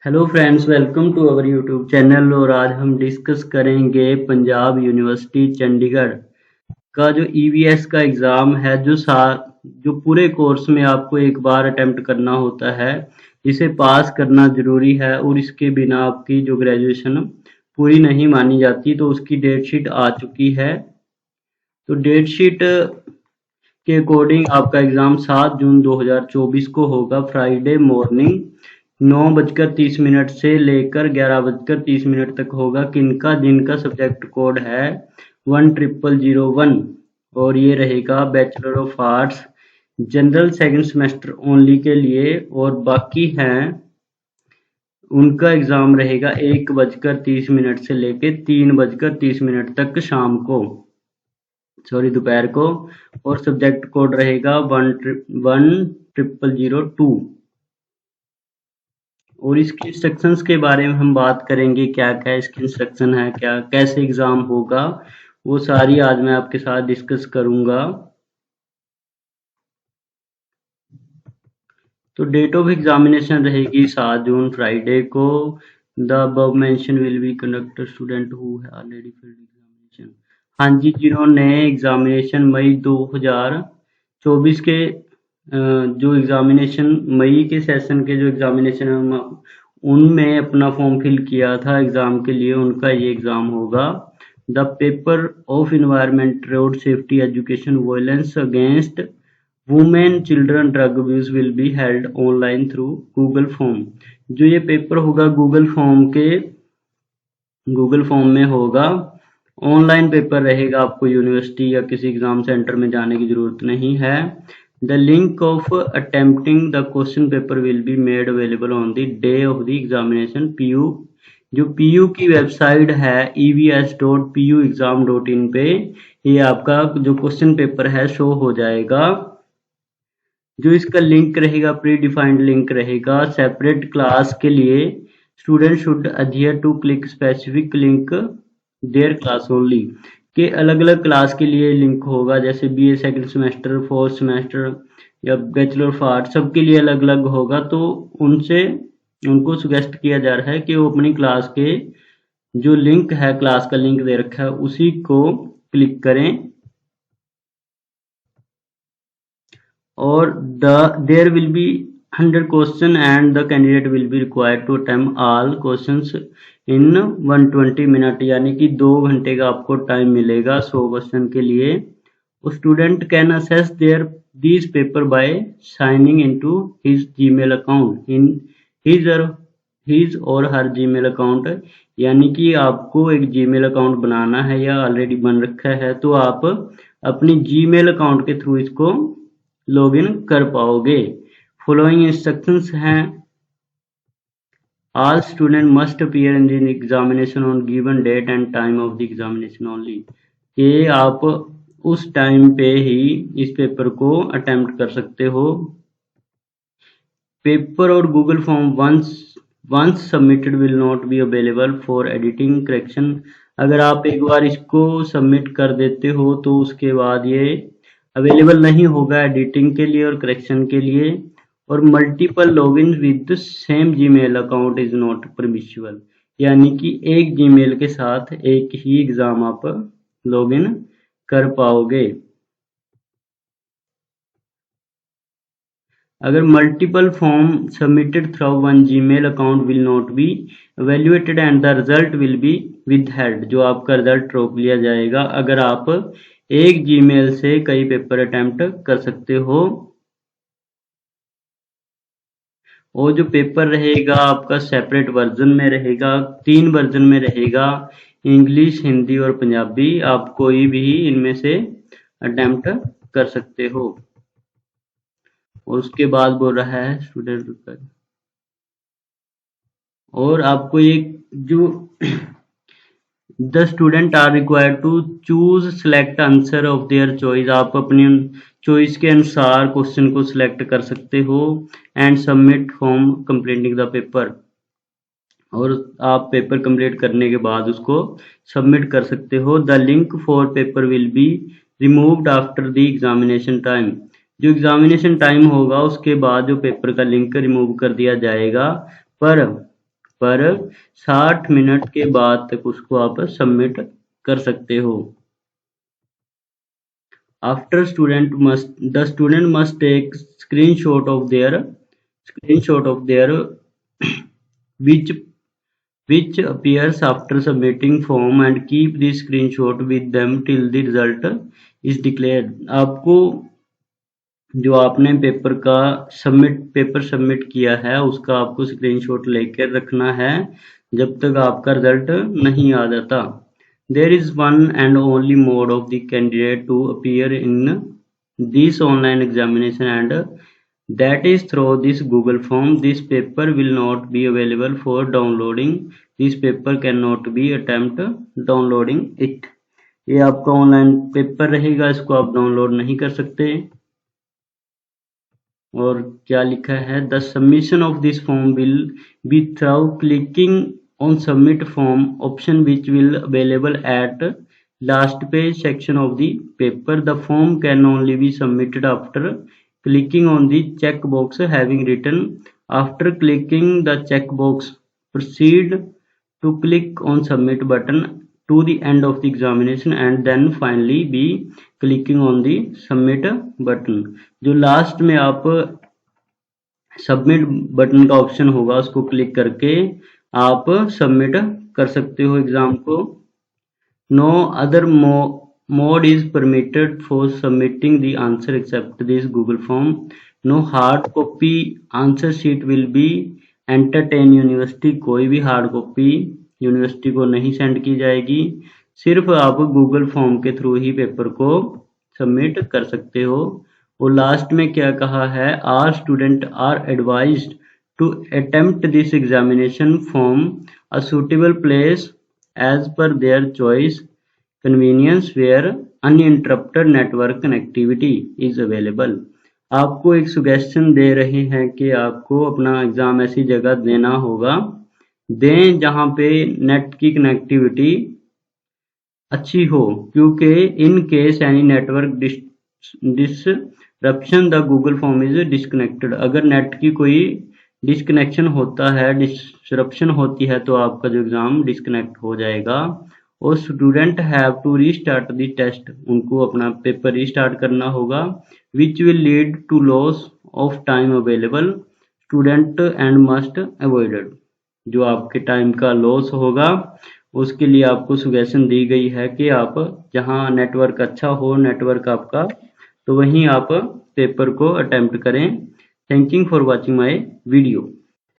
Hello friends, welcome to our YouTube channel. और आज हम डिस्कस करेंगे पंजाब यूनिवर्सिटी चंडीगढ़ का जो ईवीएस का एग्ज़ाम है, जो पूरे कोर्स में आपको एक बार अटेम्प्ट करना होता है। इसे पास करना ज़रूरी है और इसके बिना आपकी जो ग्रेजुएशन पूरी नहीं मानी जाती। तो उसकी डेट शीट आ चुकी है। तो डेट शीट के अकॉर्डिंग आपका एग्ज़ाम 7 जून 2024 को होगा, फ्राइडे मॉर्निंग 9:30 से लेकर 11:30 तक होगा। जिनका सब्जेक्ट कोड है 10001 और ये रहेगा bachelor of arts general second semester only के लिए। और बाकी हैं उनका एग्ज़ाम रहेगा 1:30 से लेकर 3:30 तक शाम को, दोपहर को। और सब्जेक्ट कोड रहेगा 10002। और इसके इंस्ट्रक्शंस के बारे में हम बात करेंगे, क्या क्या इसकी इंस्ट्रक्शन है, क्या कैसे एग्ज़ाम होगा, वो सारी आज मैं आपके साथ डिस्कस करूंगा। तो डेट ऑफ एग्जामिनेशन रहेगी 7 जून फ्राइडे को। The above mention will be conducted student who already field examination. हाँ जी, जिन्होंने एग्जामिनेशन मई 2024 के जो एग्जामिनेशन मई के सेशन के जो एग्जामिनेशन उनमें अपना फॉर्म फिल किया था एग्जाम के लिए, उनका ये एग्जाम होगा। The paper of environment road safety education violence against women children drug abuse will be held online through Google form. जो ये पेपर होगा गूगल फॉर्म में होगा। ऑनलाइन पेपर रहेगा, आपको यूनिवर्सिटी या किसी एग्जाम सेंटर में जाने की जरूरत नहीं है। The link of attempting the question paper will be made available on the day of the examination. जो पीयू की वेबसाइट है evs.puexam.in पे ये आपका जो क्वेश्चन पेपर है शो हो जाएगा। जो इसका लिंक रहेगा प्री डिफाइंड लिंक रहेगा। सेपरेट क्लास के लिए student should adhere to click specific link their class only. के अलग अलग क्लास के लिए लिंक होगा, जैसे BA second semester, fourth semester या बैचलर ऑफ आर्ट्स, सबके लिए अलग अलग होगा। तो उनको सुजेस्ट किया जा रहा है कि वो अपनी क्लास के जो लिंक है, क्लास का लिंक दे रखा है, उसी को क्लिक करें। और there will be 100 question and the candidate will be required to attempt all questions in 120 minute, यानी कि 2 घंटे का आपको टाइम मिलेगा 100 क्वेश्चन के लिए। Student can assess these paper by signing into his Gmail account in his or her Gmail account। यानी कि आपको एक Gmail अकाउंट बनाना है या ऑलरेडी बन रखा है, तो आप अपनी Gmail अकाउंट के थ्रू इसको लॉगिन कर पाओगे। फॉलोइंग इंस्ट्रक्शंस हैं। All student must appear in the examination on given date and time of the examination only. कि आप उस टाइम पे ही इस पेपर को अटेम्प्ट कर सकते हो। पेपर और Google form once submitted will not be available for editing correction. अगर आप एक बार इसको सबमिट कर देते हो तो उसके बाद ये अवेलेबल नहीं होगा एडिटिंग के लिए और करेक्शन के लिए। और multiple login with same Gmail account is not permissible. यानी कि एक जीमेल के साथ एक ही एग्जाम आप लॉगिन कर पाओगे। अगर multiple form submitted through one Gmail account will not B evaluated and the result will be withheld। जो आपका रिजल्ट रोक लिया जाएगा। अगर आप एक जीमेल से कई पेपर अटेम्प्ट कर सकते हो। और जो पेपर रहेगा आपका सेपरेट वर्जन में रहेगा, 3 वर्जन में रहेगा, इंग्लिश, हिंदी और पंजाबी। आप कोई भी इनमें से अटेम्प्ट कर सकते हो। और उसके बाद बोल रहा है स्टूडेंट, और आपको एक जो the student are required to choose select answer of their choice. आप अपनी चॉइस के अनुसार क्वेश्चन को सिलेक्ट कर सकते हो। And submit form completing the paper. और आप पेपर कंप्लीट करने के बाद उसको सबमिट कर सकते हो। The link for paper will be removed after the examination time. जो एग्जामिनेशन टाइम होगा उसके बाद जो पेपर का लिंक रिमूव कर दिया जाएगा। पर पर 60 मिनट के बाद तक उसको आप सबमिट कर सकते हो। After the student must take screenshot of their which appears after submitting form and keep the screenshot with them till the result is declared। आपको जो आपने पेपर सबमिट किया है उसका आपको स्क्रीनशॉट लेकर रखना है जब तक आपका रिजल्ट नहीं आ जाता। There is one and only mode of the candidate to appear in this online examination, and that is through this Google form. This paper will not be available for downloading. This paper cannot be attempt downloading it। ये आपका online paper रहेगा, इसको आप download नहीं कर सकते। और क्या लिखा है, the submission of this form will be through clicking on submit form option which will available at last page section of the paper। The form can only be submitted after clicking on the checkbox having written। After clicking the checkbox, proceed to click on submit button to the end of the examination and then finally be clicking on the submit button। जो last में आप submit button का option होगा उसको click करके आप submit कर सकते हो एग्जाम को। No other mode is permitted for submitting the answer except this Google form. No hard copy answer sheet will be entertain university. कोई भी हार्ड कॉपी यूनिवर्सिटी को नहीं सेंड की जाएगी, सिर्फ आप गूगल फॉर्म के थ्रू ही पेपर को सबमिट कर सकते हो। और लास्ट में क्या कहा है, are student are advised to attempt this examination from a suitable place as per their choice convenience where uninterrupted network connectivity is available। आपको एक सुगेस्शन दे रहे हैं कि आपको अपना एग्जाम ऐसी जगह देना होगा, दें जहां पे नेट की कनेक्टिविटी अच्छी हो, क्योंकि in case any network disruption the Google form is disconnected. अगर नेट की कोई डिस्कनेक्शन होता है, डिसरप्शन होती है, तो आपका जो एग्जाम डिस्कनेक्ट हो जाएगा। और student have to restart the test, उनको अपना पेपर रीस्टार्ट करना होगा। Which will lead to loss of time available student and must avoided. जो आपके टाइम का लॉस होगा उसके लिए आपको सजेशन दी गई है कि आप जहां नेटवर्क अच्छा हो, नेटवर्क आपका, तो वहीं आप पेपर को अटेम्प्ट करें। Thank you for watching my video।